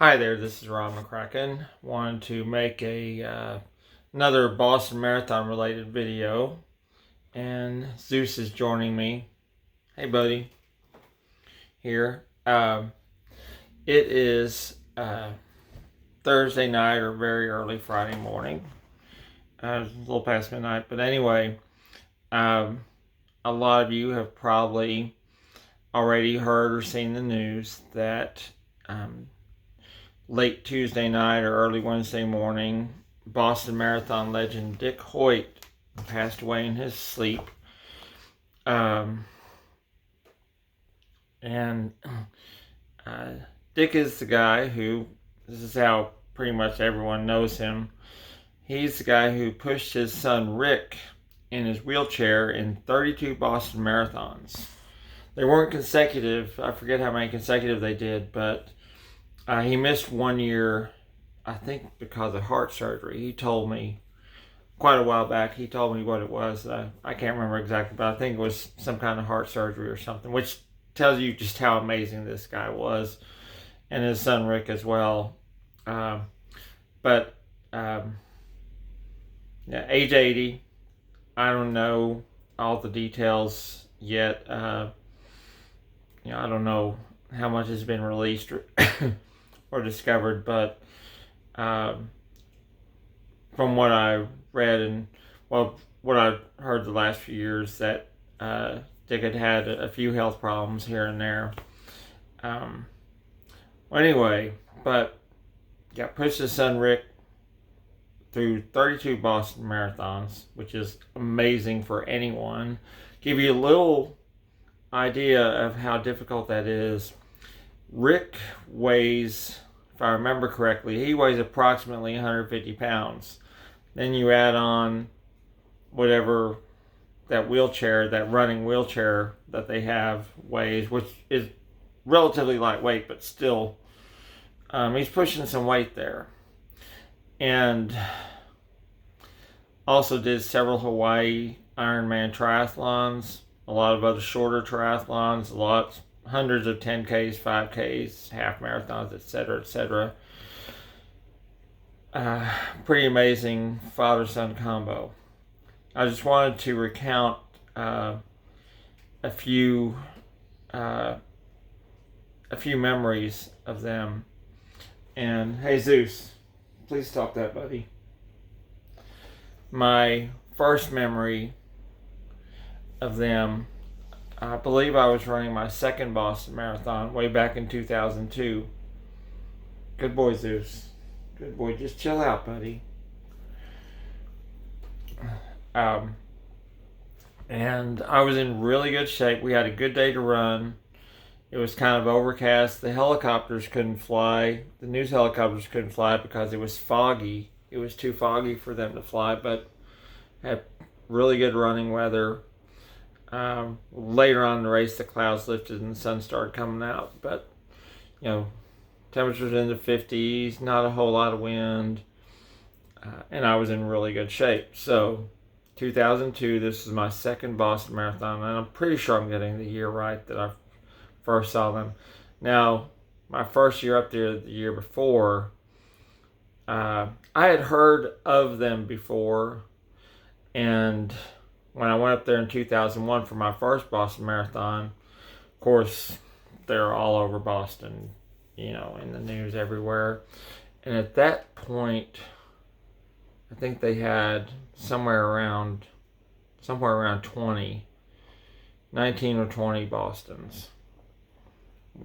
Hi there, this is Ron McCracken. Wanted to make another Boston Marathon related video, and Zeus is joining me. Hey, buddy. Here. It is Thursday night or very early Friday morning. It's a little past midnight, but anyway, a lot of you have probably already heard or seen the news that late Tuesday night or early Wednesday morning, Boston Marathon legend Dick Hoyt passed away in his sleep. And Dick is the guy who, this is how pretty much everyone knows him. He's the guy who pushed his son Rick in his wheelchair in 32 Boston Marathons. They weren't consecutive. I forget how many consecutive they did, but he missed 1 year, I think, because of heart surgery. He told me quite a while back, he told me what it was. I can't remember exactly, but I think it was some kind of heart surgery or something, which tells you just how amazing this guy was, and his son Rick as well. Yeah, age 80. I don't know all the details yet. I don't know how much has been released or discovered, but from what I read and what I've heard the last few years, that Dick had a few health problems here and there. Anyway, but pushed his son Rick through 32 Boston Marathons, which is amazing for anyone. Give you a little idea of how difficult that is. Rick weighs, if I remember correctly, he weighs approximately 150 pounds. Then you add on whatever that running wheelchair that they have weighs, which is relatively lightweight, but still, he's pushing some weight there. And also did several Hawaii Ironman triathlons, a lot of other shorter triathlons, hundreds of 10Ks, 5Ks, half marathons, etc., etc. Pretty amazing father-son combo. I just wanted to recount a few memories of them. And hey, Zeus, please stop that, buddy. My first memory of them, I believe I was running my second Boston Marathon way back in 2002. Good boy, Zeus. Good boy. Just chill out, buddy. And I was in really good shape. We had a good day to run. It was kind of overcast. The helicopters couldn't fly. The news helicopters couldn't fly because it was foggy. It was too foggy for them to fly, but had really good running weather. Later on in the race, the clouds lifted and the sun started coming out. But, temperatures in the 50s, not a whole lot of wind, and I was in really good shape. So, 2002, this is my second Boston Marathon, and I'm pretty sure I'm getting the year right that I first saw them. Now, my first year up there, the year before, I had heard of them before, and when I went up there in 2001 for my first Boston Marathon, of course, they're all over Boston, in the news everywhere. And at that point, I think they had somewhere around 19 or 20 Bostons.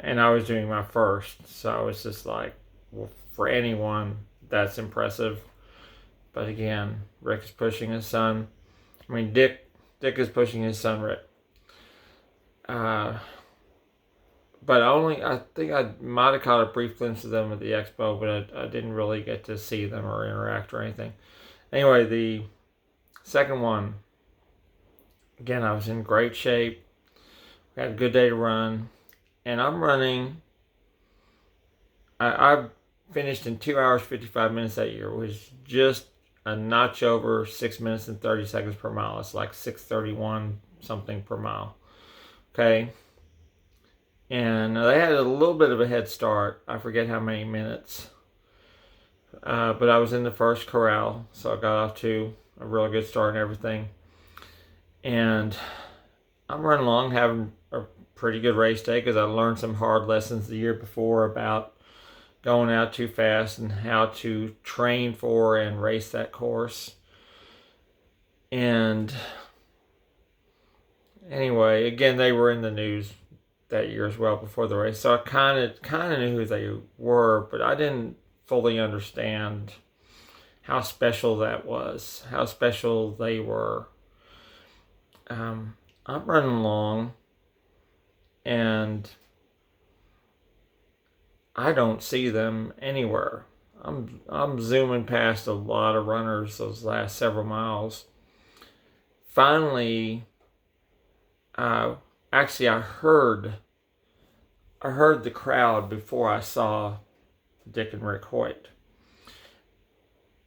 And I was doing my first, so I was just like, well, for anyone, that's impressive. But again, Rick is pushing his son. Dick is pushing his son, Rick. But I think I might have caught a brief glimpse of them at the expo, but I didn't really get to see them or interact or anything. Anyway, the second one, again, I was in great shape. We had a good day to run. And I'm running, I finished in 2 hours, 55 minutes that year, which is just a notch over 6 minutes and 30 seconds per mile. It's like 6:31 something per mile. Okay. And they had a little bit of a head start. I forget how many minutes. But I was in the first corral, so I got off to a really good start and everything. And I'm running along, having a pretty good race day because I learned some hard lessons the year before about going out too fast and how to train for and race that course. And anyway, again, they were in the news that year as well before the race, so I kind of knew who they were, but I didn't fully understand how special that was, how special they were. I'm running along, and I don't see them anywhere. I'm zooming past a lot of runners those last several miles. Finally, actually, I heard the crowd before I saw Dick and Rick Hoyt.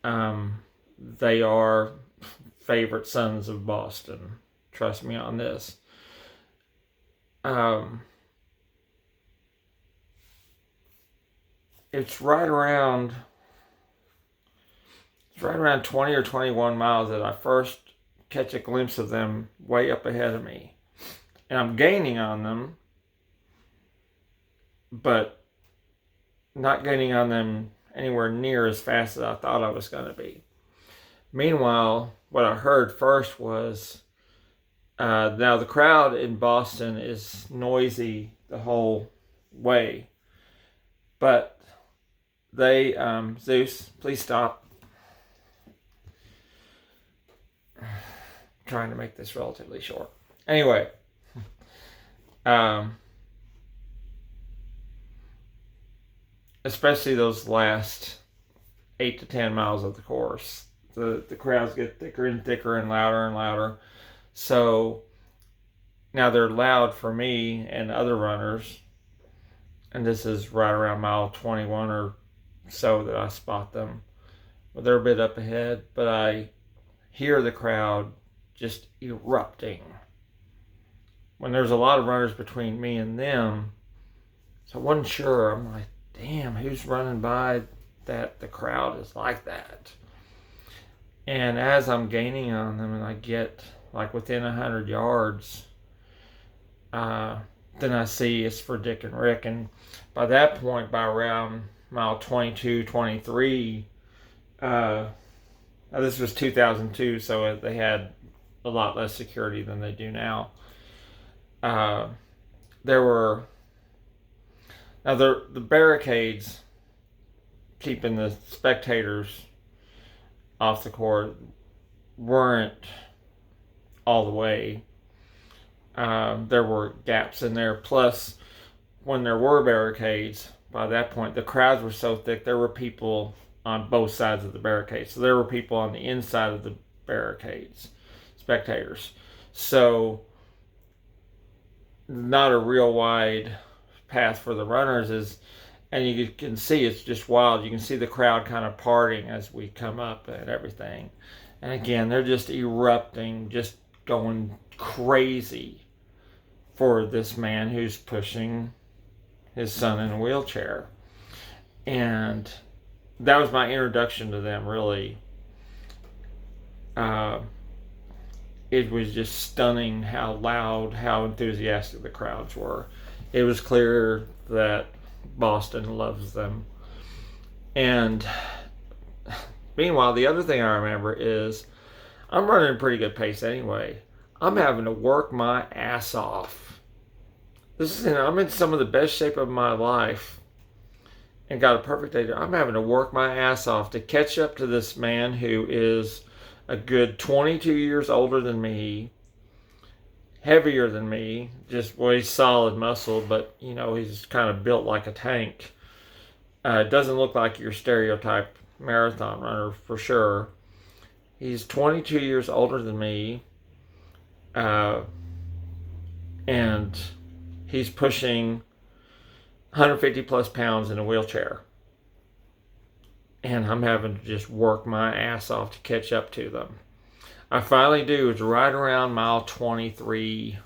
They are favorite sons of Boston. Trust me on this. It's right around 20 or 21 miles that I first catch a glimpse of them way up ahead of me. And I'm gaining on them, but not gaining on them anywhere near as fast as I thought I was going to be. Meanwhile, what I heard first was, now the crowd in Boston is noisy the whole way, but they, Zeus, please stop. I'm trying to make this relatively short. Anyway, especially those last 8 to 10 miles of the course, the crowds get thicker and thicker and louder. So now they're loud for me and other runners, and this is right around mile 21 or so that I spot them. Well, they're a bit up ahead, but I hear the crowd just erupting. When there's a lot of runners between me and them, so I wasn't sure. I'm like, damn, who's running by that the crowd is like that? And as I'm gaining on them and I get like within 100 yards, then I see it's for Dick and Rick. And by that point, by around mile 22, 23, this was 2002, so they had a lot less security than they do now. There were, now the barricades keeping the spectators off the court weren't all the way. There were gaps in there. Plus, when there were barricades, by that point, the crowds were so thick, there were people on both sides of the barricades. So there were people on the inside of the barricades, spectators. So not a real wide path for the runners is, and you can see it's just wild. You can see the crowd kind of parting as we come up and everything. And again, they're just erupting, just going crazy for this man who's pushing his son in a wheelchair. And that was my introduction to them, really. It was just stunning how loud, how enthusiastic the crowds were. It was clear that Boston loves them. And meanwhile, the other thing I remember is I'm running a pretty good pace anyway. I'm having to work my ass off. I'm in some of the best shape of my life and got a perfect day. I'm having to work my ass off to catch up to this man who is a good 22 years older than me, heavier than me, he's solid muscle, but he's kind of built like a tank. Doesn't look like your stereotype marathon runner for sure. He's 22 years older than me, and he's pushing 150 plus pounds in a wheelchair. And I'm having to just work my ass off to catch up to them. I finally do. It's right around mile 23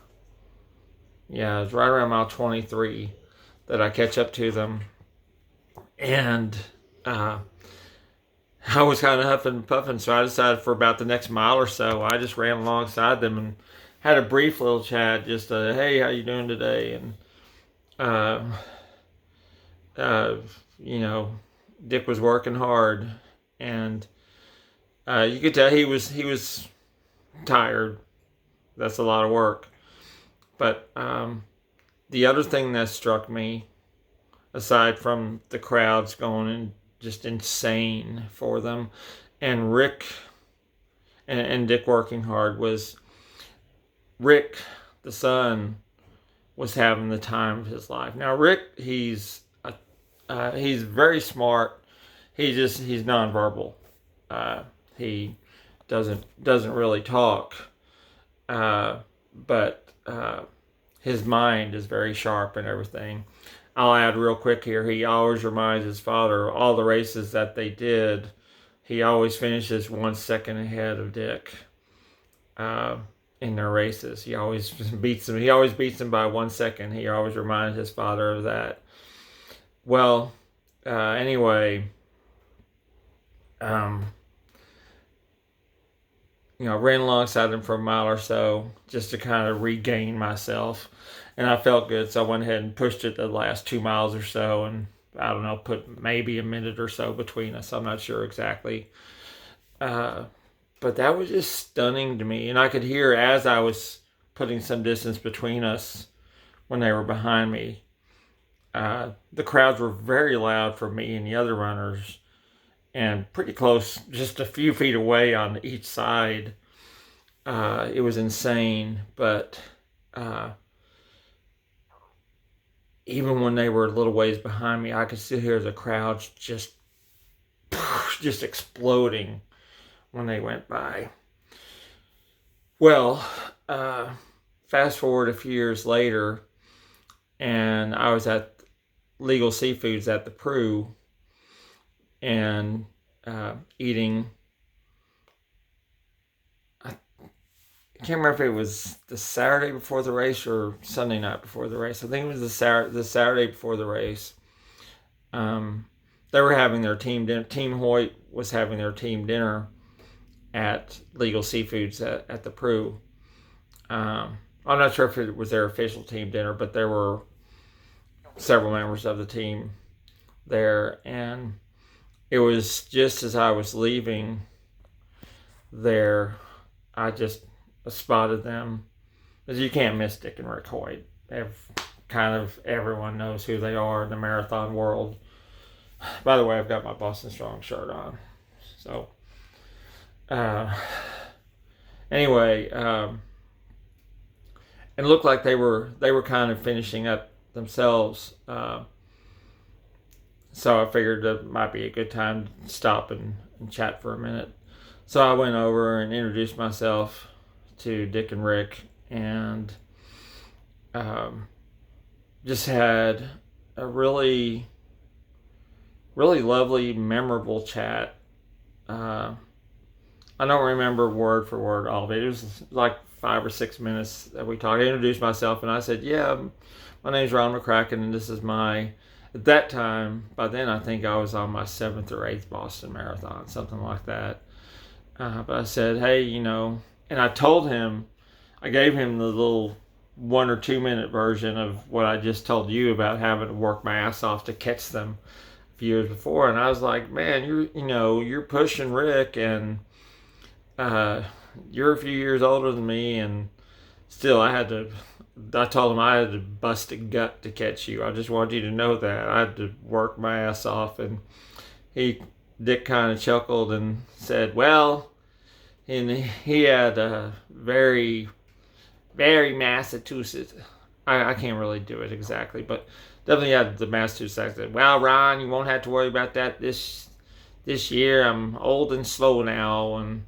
Yeah, it was right around mile 23 that I catch up to them. And I was kind of huffing and puffing, so I decided for about the next mile or so, I just ran alongside them and had a brief little chat, just hey, how you doing today? And uh, uh, you know, Dick was working hard, and you could tell he was tired. That's a lot of work. But the other thing that struck me, aside from the crowds going and just insane for them, and Rick and Dick working hard, was Rick, the son, was having the time of his life. Now Rick, he's very smart. He's nonverbal. He doesn't really talk, but his mind is very sharp and everything. I'll add real quick here. He always reminds his father all the races that they did. He always finishes 1 second ahead of Dick uh, in their races. He always beats him. He always beats him by 1 second. He always reminds his father of that. Well, anyway, um, ran alongside him for a mile or so just to kind of regain myself. And I felt good, so I went ahead and pushed it the last 2 miles or so, and I don't know, put maybe a minute or so between us. I'm not sure exactly. But that was just stunning to me. And I could hear as I was putting some distance between us when they were behind me. The crowds were very loud for me and the other runners, and pretty close, just a few feet away on each side. It was insane, but even when they were a little ways behind me, I could still hear the crowds just exploding when they went by. Well, fast forward a few years later, and I was at Legal Seafoods at the Prue, and eating. I can't remember if it was the Saturday before the race or Sunday night before the race. I think it was the Saturday before the race. They were having their team dinner. Team Hoyt was having their team dinner at Legal Seafoods at the Prue. I'm not sure if it was their official team dinner, but there were several members of the team there, and it was just as I was leaving there, I just spotted them. Because you can't miss Dick and Rick Hoyt. Everyone knows who they are in the marathon world. By the way, I've got my Boston Strong shirt on. So, anyway, and it looked like they were kind of finishing up themselves. So I figured it might be a good time to stop and chat for a minute. So I went over and introduced myself to Dick and Rick, and just had a really, really lovely, memorable chat. I don't remember word for word all of it. It was like 5 or 6 minutes that we talked. I introduced myself, and I said, yeah, my name's Ron McCracken, and this is at that time, by then I think I was on my 7th or 8th Boston Marathon, something like that. But I said, hey, and I told him, I gave him the little 1 or 2 minute version of what I just told you about having to work my ass off to catch them a few years before. And I was like, man, you're pushing Rick, and you're a few years older than me, and still I told him I had to bust a gut to catch you. I just wanted you to know that. I had to work my ass off. And Dick kind of chuckled and said, well, and he had a very, very Massachusetts. I can't really do it exactly, but definitely had the Massachusetts accent. Well, Ron, you won't have to worry about that this year. I'm old and slow now, and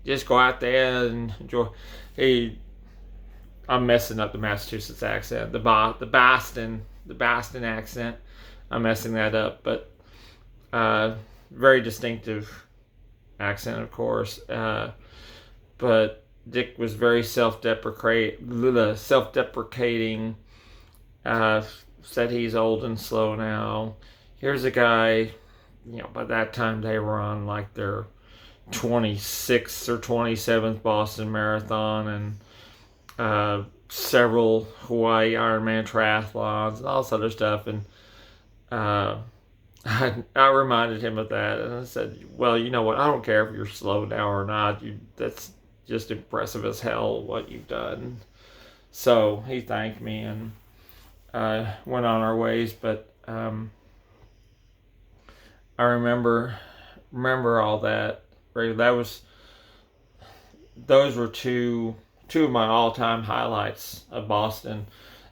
just go out there and enjoy. I'm messing up the Massachusetts accent, the Boston accent. I'm messing that up, but very distinctive accent, of course. But Dick was very self-deprecating. Said he's old and slow now. Here's a guy, by that time they were on like their 26th or 27th Boston Marathon, and several Hawaii Ironman triathlons and all this other stuff. And I reminded him of that, and I said, well, you know what? I don't care if you're slow now or not. That's just impressive as hell what you've done. So he thanked me and went on our ways. But I remember all that. Those were two of my all-time highlights of Boston.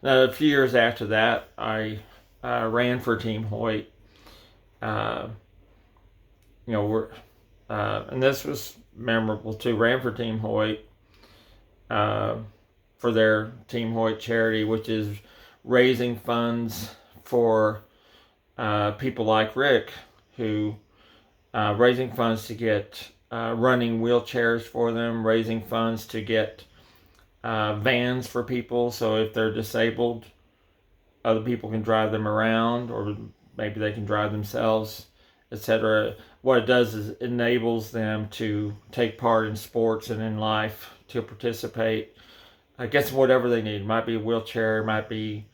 Now, a few years after that, I ran for Team Hoyt. And this was memorable too. Ran for Team Hoyt for their Team Hoyt charity, which is raising funds for people like Rick, who raising funds to get running wheelchairs for them, raising funds to get vans for people, so if they're disabled, other people can drive them around, or maybe they can drive themselves, etc. What it does is it enables them to take part in sports and in life, to participate, I guess, whatever they need. It might be a wheelchair, it might be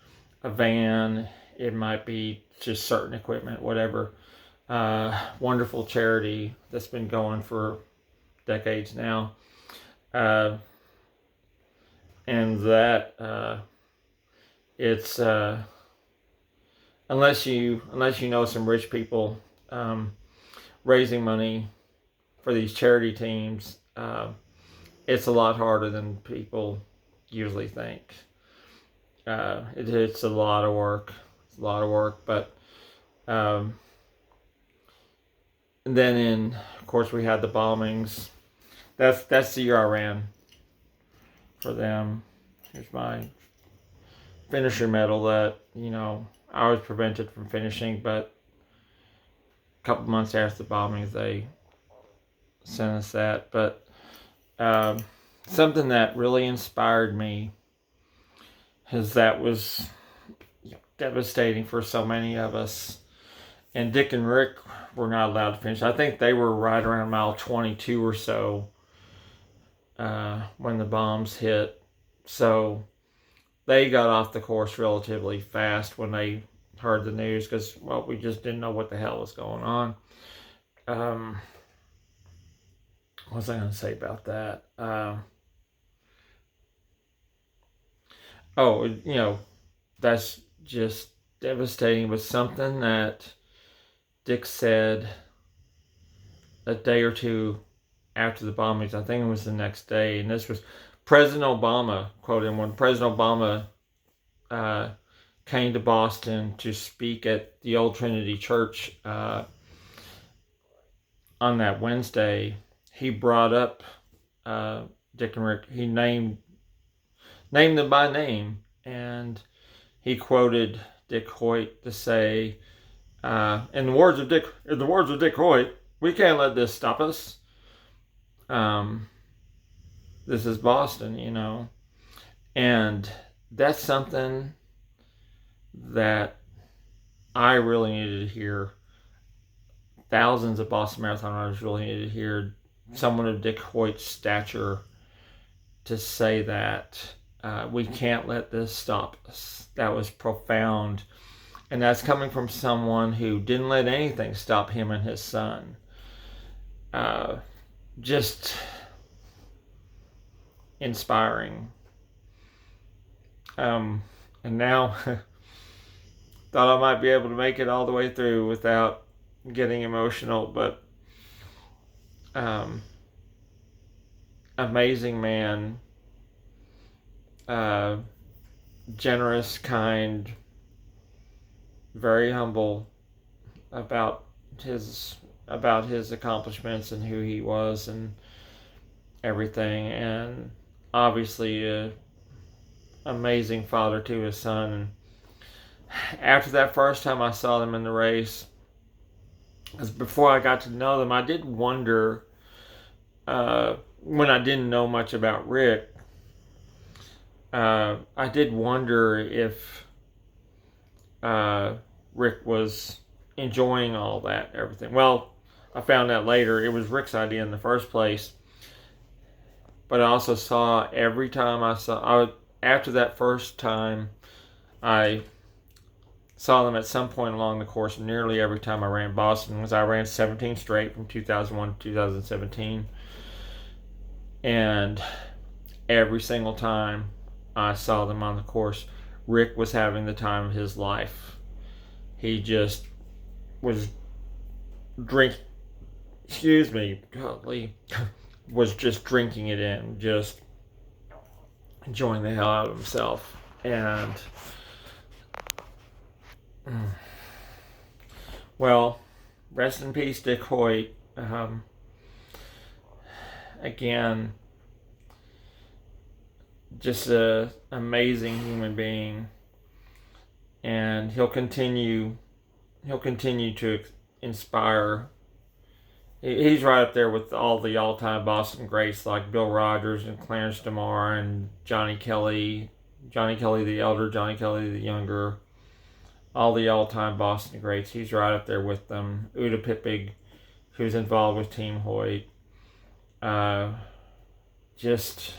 a van, it might be just certain equipment, whatever. Wonderful charity that's been going for decades now. And that it's unless you know some rich people raising money for these charity teams, it's a lot harder than people usually think. It's a lot of work. It's a lot of work, but and then of course, we had the bombings. That's the year I ran for them. Here's my finisher medal that, I was prevented from finishing, but a couple months after the bombings, they sent us that. But something that really inspired me, is that was devastating for so many of us. And Dick and Rick were not allowed to finish. I think they were right around mile 22 or so when the bombs hit. So they got off the course relatively fast when they heard the news, because, well, we just didn't know what the hell was going on. What was I going to say about that? That's just devastating. But something that Dick said a day or two after the bombings, I think it was the next day, and this was President Obama, quoted him, when President Obama came to Boston to speak at the Old Trinity Church on that Wednesday. He brought up Dick and Rick. He named them by name, and he quoted Dick Hoyt to say, in the words of Dick Hoyt, "We can't let this stop us. This is Boston, and that's something that I really needed to hear. Thousands of Boston Marathon runners really needed to hear someone of Dick Hoyt's stature to say that we can't let this stop us." That was profound. And that's coming from someone who didn't let anything stop him and his son. Just inspiring. And now, thought I might be able to make it all the way through without getting emotional, but amazing man, generous, kind, very humble about his accomplishments and who he was and everything, and obviously an amazing father to his son. And after that first time I saw them in the race, because before I got to know them, I did wonder when I didn't know much about Rick, I did wonder if Rick was enjoying all that, everything. Well, I found out later it was Rick's idea in the first place. But I also saw every time after that first time, I saw them at some point along the course. Nearly every time I ran Boston was I ran 17 straight from 2001 to 2017, and every single time I saw them on the course, Rick was having the time of his life. He just was drink. Excuse me, golly, was just drinking it in, just enjoying the hell out of himself, and well, rest in peace, Dick Hoyt. Again, just an amazing human being, and he'll continue to inspire. He's right up there with all the all-time Boston greats like Bill Rogers and Clarence DeMar and Johnny Kelly the elder, Johnny Kelly the younger, all the all-time Boston greats. He's right up there with them. Uda Pippig, who's involved with Team Hoyt. Just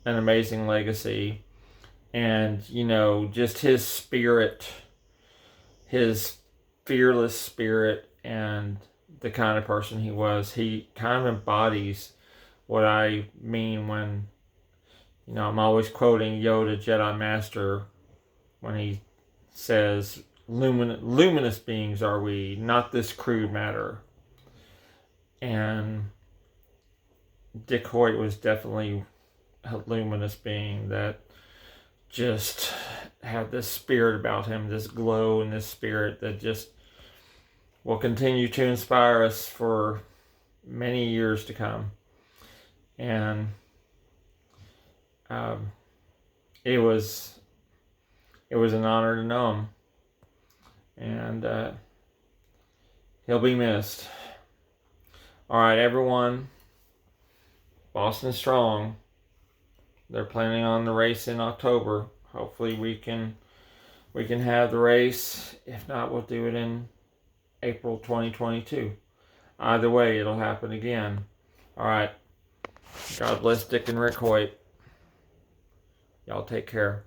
an amazing legacy. And, just his spirit, his fearless spirit, and the kind of person he was. He kind of embodies what I mean when, I'm always quoting Yoda, Jedi Master, when he says, luminous beings are we, not this crude matter. And Dick Hoyt was definitely a luminous being that just had this spirit about him, this glow and this spirit that just will continue to inspire us for many years to come. And it was an honor to know him, and he'll be missed. All right, everyone. Boston Strong. They're planning on the race in October. Hopefully we can have the race. If not, we'll do it in April 2022. Either way, it'll happen again. All right. God bless Dick and Rick Hoyt. Y'all take care.